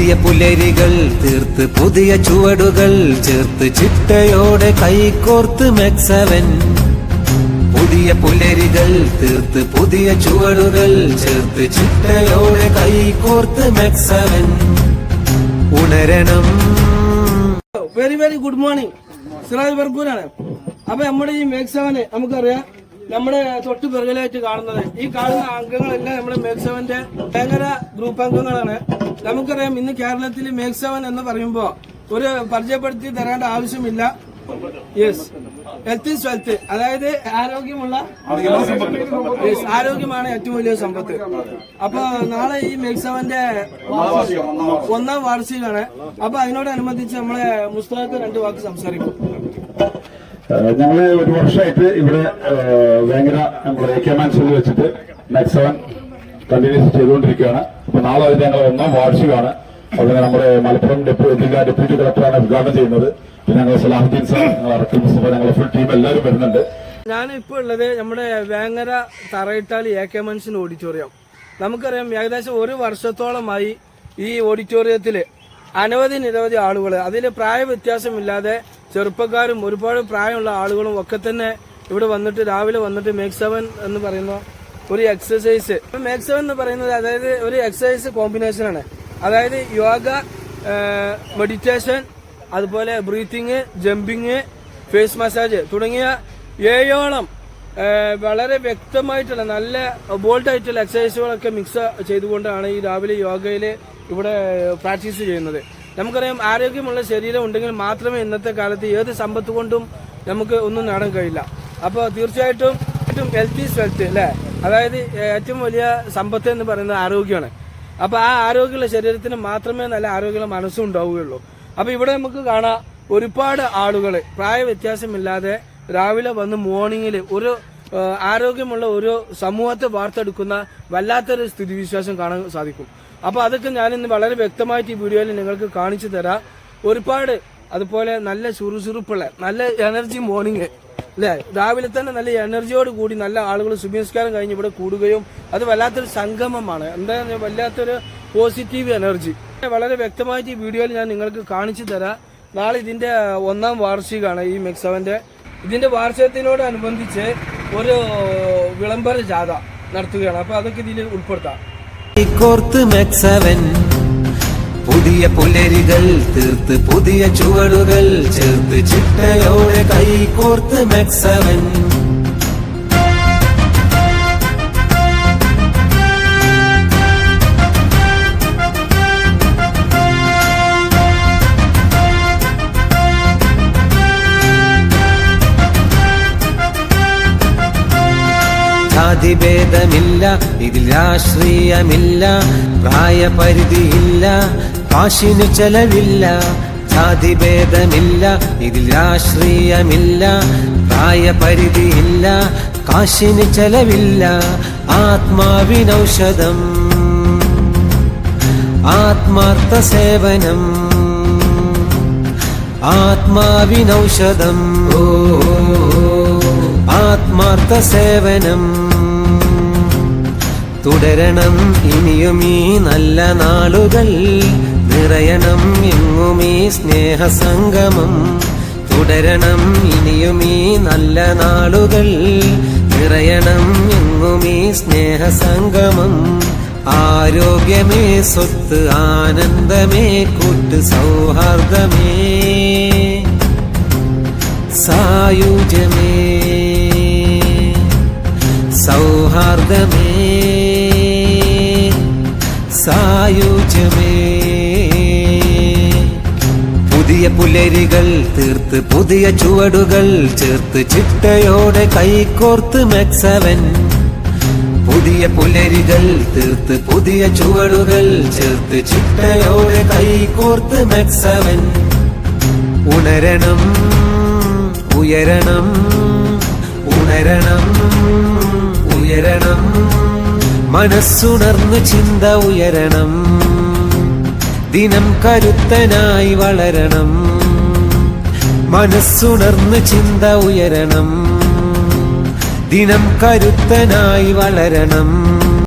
പുതിയ പുലരികൾ തീർത്ത് പുതിയ ചുവടുകൾ ചേർത്ത് ചിട്ടയോടെ കൈകോർത്ത് മെക്സവൻ. പുതിയ പുലരികൾ തീർത്ത് പുതിയ ചുവടുകൾ ചേർത്ത് ചിട്ടയോടെ കൈകോർത്ത് മെക്സവൻ. ഉണരണം. Very very good morning. Siraj ബർഗൂരാണ്. അപ്പൊ നമ്മുടെ ഈ മേക്സവന് നമുക്കറിയാം, നമ്മുടെ തൊട്ട് പിറകിലായിട്ട് കാണുന്നത് ഈ കാണുന്ന അംഗങ്ങളെല്ലാം നമ്മുടെ മേക്സവന്റെ ഭയങ്കര ഗ്രൂപ്പ് അംഗങ്ങളാണ്. നമുക്കറിയാം, ഇന്ന് കേരളത്തിൽ മേക്സവൻ എന്ന് പറയുമ്പോ ഒരു പരിചയപ്പെടുത്തി തരേണ്ട ആവശ്യമില്ല. യെസ്, ഹെൽത്ത് ഈസ് വെൽത്ത്, അതായത് ആരോഗ്യമാണ് ഏറ്റവും വലിയ സമ്പത്ത്. അപ്പൊ നാളെ ഈ മേക്സവന്റെ 1ാം വാർഷികമാണ്. അപ്പൊ അതിനോടനുബന്ധിച്ച് നമ്മളെ മുസ്തഫക്ക് 2 വാക്ക് സംസാരിക്കും. ഞങ്ങള് ഒരു വർഷമായിട്ട് ഇവിടെ ഭയങ്കര നമ്മുടെ AK മാൻഷനിൽ വെച്ചിട്ട് മെക്സവൻ കണ്ടിന്യൂസ് ചെയ്തുകൊണ്ടിരിക്കുകയാണ്. അപ്പൊ നാളെ അതിന്റെ ഞങ്ങൾ 1ാം വാർഷികമാണ്. അതുപോലെ നമ്മുടെ മലപ്പുറം ജില്ലാ ഡെപ്യൂട്ടി കളക്ടറാണ് ഉദ്ഘാടനം ചെയ്യുന്നത്. പിന്നെ ഞങ്ങൾ സലാഹുദ്ദീൻ സാർ, ഞങ്ങൾ അറക്കൽ മുസ്തഫ, ഞങ്ങളുടെ ഫുൾ ടീം എല്ലാവരും വരുന്നുണ്ട്. ഞാനിപ്പോ ഉള്ളത് നമ്മുടെ Vengara Tharayittal AK mansion auditorium. നമുക്കറിയാം, ഏകദേശം 1 വർഷത്തോളമായി ഈ ഓഡിറ്റോറിയത്തില് നിരവധി ആളുകൾ, അതിൽ പ്രായ വ്യത്യാസമില്ലാതെ ചെറുപ്പക്കാരും ഒരുപാട് പ്രായമുള്ള ആളുകളും ഒക്കെ തന്നെ ഇവിടെ വന്നിട്ട് രാവിലെ വന്നിട്ട് മേക്സവൻ എന്ന് പറയുന്ന ഒരു എക്സസൈസ്. മേക്സവൻ എന്ന് പറയുന്നത് അതായത് ഒരു എക്സസൈസ് കോമ്പിനേഷനാണ്. അതായത് യോഗ, മെഡിറ്റേഷൻ, അതുപോലെ ബ്രീത്തിങ്, ജമ്പിങ്, ഫേസ് മസാജ് തുടങ്ങിയ 7ഓളം വളരെ വ്യക്തമായിട്ടുള്ള നല്ല ബോൾഡായിട്ടുള്ള എക്സസൈസുകളൊക്കെ മിക്സ് ചെയ്തുകൊണ്ടാണ് ഈ രാവിലെ യോഗയിൽ ഇവിടെ പ്രാക്ടീസ് ചെയ്യുന്നത്. നമുക്കറിയാം, ആരോഗ്യമുള്ള ശരീരം ഉണ്ടെങ്കിൽ മാത്രമേ ഇന്നത്തെ കാലത്ത് ഏത് സമ്പത്ത് കൊണ്ടും നമുക്ക് ഒന്നും നേടാൻ കഴിയില്ല. അപ്പോൾ തീർച്ചയായിട്ടും ഹെൽത്ത് ഈസ് വെൽത്ത് അല്ലേ, അതായത് ഏറ്റവും വലിയ സമ്പത്ത് എന്ന് പറയുന്നത് ആരോഗ്യമാണ്. അപ്പോൾ ആ ആരോഗ്യമുള്ള ശരീരത്തിന് മാത്രമേ നല്ല ആരോഗ്യമുള്ള മനസ്സും ഉണ്ടാവുകയുള്ളൂ. അപ്പോൾ ഇവിടെ നമുക്ക് കാണാം, ഒരുപാട് ആളുകൾ പ്രായ വ്യത്യാസമില്ലാതെ രാവിലെ വന്ന് മോർണിംഗിൽ ഒരു ആരോഗ്യമുള്ള ഒരു സമൂഹത്തെ വാർത്തെടുക്കുന്ന വല്ലാത്തൊരു സ്ഥിതിവിശേഷം കാണാൻ സാധിക്കും. അപ്പൊ അതൊക്കെ ഞാനിന്ന് വളരെ വ്യക്തമായിട്ട് ഈ വീഡിയോയിൽ നിങ്ങൾക്ക് കാണിച്ചു തരാം. ഒരുപാട് അതുപോലെ നല്ല ചുറുചുറുപ്പുള്ള നല്ല എനർജി മോർണിംഗ് അല്ലെ, രാവിലെ തന്നെ നല്ല എനർജിയോട് കൂടി നല്ല ആളുകൾ സുബഹിസ്കാരം കഴിഞ്ഞ് ഇവിടെ കൂടുകയും അത് വല്ലാത്തൊരു സംഗമമാണ്. എന്താ, വല്ലാത്തൊരു പോസിറ്റീവ് എനർജി വളരെ വ്യക്തമായിട്ട് ഈ വീഡിയോയിൽ ഞാൻ നിങ്ങൾക്ക് കാണിച്ചു തരാം. നാളെ ഇതിന്റെ 1ാം വാർഷികമാണ് ഈ മെക്സവന്റെ. ഇതിന്റെ വാർഷികത്തിനോടനുബന്ധിച്ച് ഒരു വിളംബര ജാഥ നടത്തുകയാണ്. അപ്പൊ അതൊക്കെ ഇതിൽ ഉൾപ്പെടുത്താം. കോർത്ത് മെക്സവൻ. പുതിയ പുലരികൾ തീർത്ത് പുതിയ ചുവടുകൾ ചേർത്ത് ചിട്ടയോടെ കൈകോർത്ത് മെക്സവൻ. ജാതിഭേദമില്ല, ഇതിൽ രാഷ്ട്രീയമില്ല, പ്രായപരിധിയില്ല, കാശിനു ചെലവില്ല. ജാതിഭേദമില്ല, ഇതിൽ രാഷ്ട്രീയമില്ല, പ്രായപരിധിയില്ല, കാശിനു ചെലവില്ല. ആത്മാവിനൗഷധം, ആത്മാർത്ഥ സേവനം, ആത്മാവിനൗഷധം, ആത്മാർത്ഥ സേവനം. തുടരണം ഇനിയും ഈ നല്ല നാളുകൾ, നിറയണം എങ്ങും ഈ സ്നേഹസംഗമം. തുടരണം ഇനിയും ഈ നല്ല നാളുകൾ, നിറയണം എങ്ങും ഈ സ്നേഹസംഗമം. ആരോഗ്യമേ സ്വത്ത്, ആനന്ദമേ കൂട്ട്, സൗഹാർദ്ദമേ സായുജ്യമേ, സൗഹാർദ്ദമേ സായുജ്യമേ. പുതിയ പുലരികൾ തീർത്ത് പുതിയ ചുവടുകൾ ചേർത്ത് ചിട്ടയോടെ കൈകോർത്ത് മെക്സവൻ. പുതിയ പുലരികൾ തീർത്ത് പുതിയ ചുവടുകൾ ചേർത്ത് ചിട്ടയോടെ കൈകോർത്ത് മെക്സവൻ. ഉണരണം, ഉയരണം, ഉണരണം, ഉയരണം. മനസ്സുണർന്നു ചിന്ത ഉയരണം, ദിനം കരുത്തനായി വളരണം. മനസ്സുണർന്നു ചിന്ത ഉയരണം, ദിനം കരുത്തനായി വളരണം.